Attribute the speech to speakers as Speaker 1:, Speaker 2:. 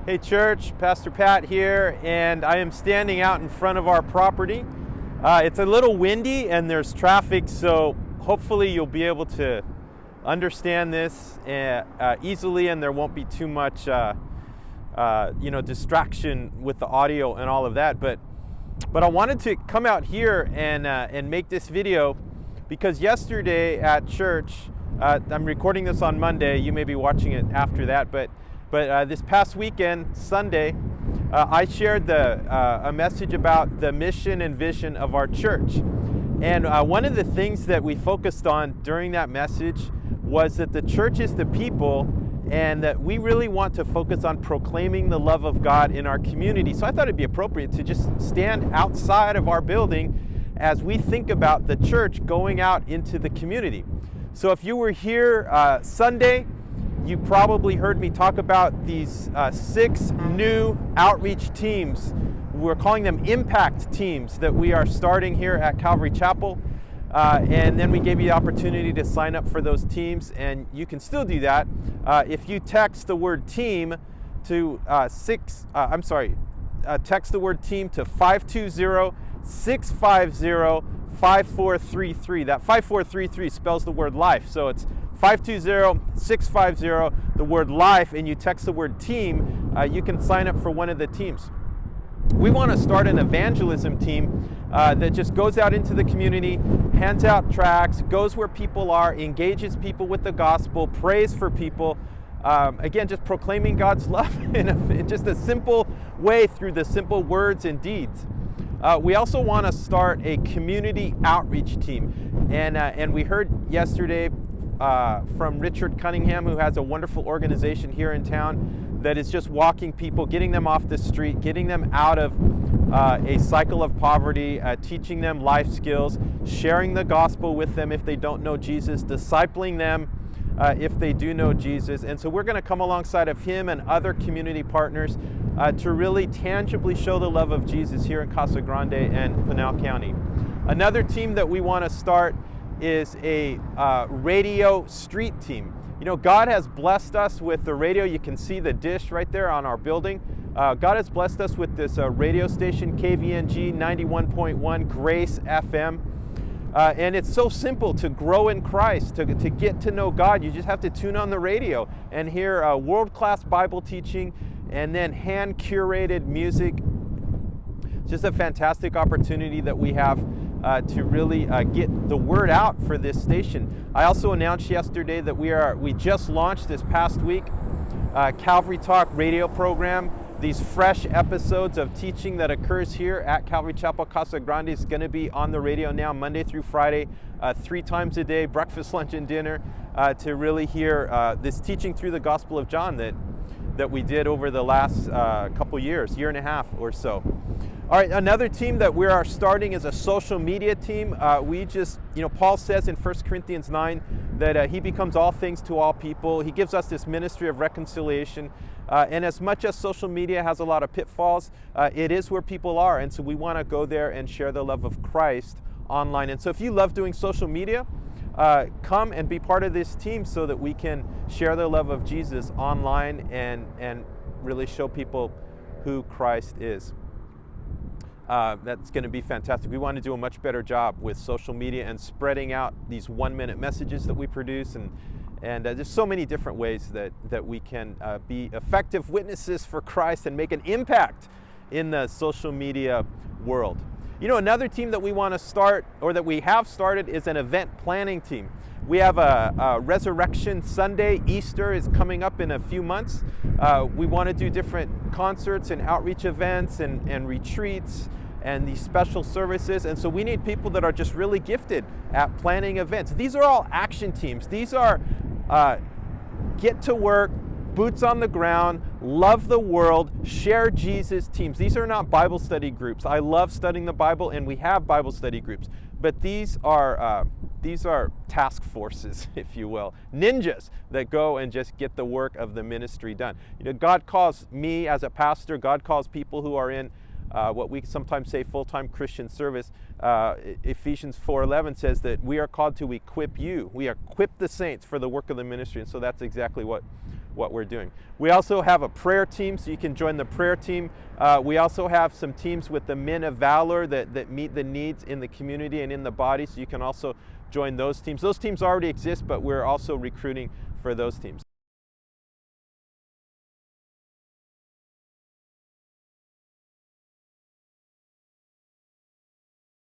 Speaker 1: Hey church, Pastor Pat here, and I am standing out in front of our property. It's a little windy and there's traffic, so hopefully you'll be able to understand this easily, and there won't be too much distraction with the audio and all of that. But I wanted to come out here and make this video because yesterday at church, I'm recording this on Monday, you may be watching it after that, but this past weekend, Sunday, I shared a message about the mission and vision of our church. And one of the things that we focused on during that message was that the church is the people, and that we really want to focus on proclaiming the love of God in our community. So I thought it'd be appropriate to just stand outside of our building as we think about the church going out into the community. So if you were here Sunday, you probably heard me talk about these 6 new outreach teams. We're calling them impact teams that we are starting here at Calvary Chapel. And then we gave you the opportunity to sign up for those teams, and you can still do that if you text the word team to text the word team to 520-650-5433. That 5433 spells the word life, so it's 520-650, the word life, and you text the word team, you can sign up for one of the teams. We want to start an evangelism team that just goes out into the community, hands out tracts, goes where people are, engages people with the gospel, prays for people. Again, just proclaiming God's love in just a simple way through the simple words and deeds. We also want to start a community outreach team. And we heard yesterday from Richard Cunningham, who has a wonderful organization here in town that is just walking people, getting them off the street, getting them out of a cycle of poverty, teaching them life skills, sharing the gospel with them if they don't know Jesus, discipling them if they do know Jesus. And so we're going to come alongside of him and other community partners to really tangibly show the love of Jesus here in Casa Grande and Pinal County. Another team that we want to start is a radio street team. You know, God has blessed us with the radio. You can see the dish right there on our building. God has blessed us with this radio station, KVNG 91.1 Grace FM. And it's so simple to grow in Christ, to get to know God. You just have to tune on the radio and hear world-class Bible teaching and then hand-curated music. Just a fantastic opportunity that we have to really get the word out for this station. I also announced yesterday that we just launched this past week Calvary Talk radio program. These fresh episodes of teaching that occurs here at Calvary Chapel Casa Grande is going to be on the radio now, Monday through Friday, 3 times a day, breakfast, lunch, and dinner, to really hear this teaching through the Gospel of John that we did over the last couple years, year and a half or so. All right, another team that we are starting is a social media team. Paul says in 1 Corinthians 9 that he becomes all things to all people. He gives us this ministry of reconciliation. And as much as social media has a lot of pitfalls, it is where people are. And so we want to go there and share the love of Christ online. And so if you love doing social media, come and be part of this team so that we can share the love of Jesus online and really show people who Christ is. That's going to be fantastic. We want to do a much better job with social media and spreading out these 1-minute messages that we produce, and there's so many different ways that we can be effective witnesses for Christ and make an impact in the social media world. You know, another team that we want to start, or that we have started, is an event planning team. We have a Resurrection Sunday. Easter is coming up in a few months. We want to do different concerts and outreach events and retreats and these special services. And so we need people that are just really gifted at planning events. These are all action teams. These are get to work, boots on the ground, love the world, share Jesus teams. These are not Bible study groups. I love studying the Bible, and we have Bible study groups. But these are task forces, if you will, ninjas that go and just get the work of the ministry done. You know, God calls me as a pastor. God calls people who are in what we sometimes say full-time Christian service. Ephesians 4:11 says that we are called to equip you. We equip the saints for the work of the ministry, and so that's exactly what what we're doing. We also have a prayer team, so you can join the prayer team. We also have some teams with the Men of Valor that meet the needs in the community and in the body, so you can also join those teams. Those teams already exist, but we're also recruiting for those teams.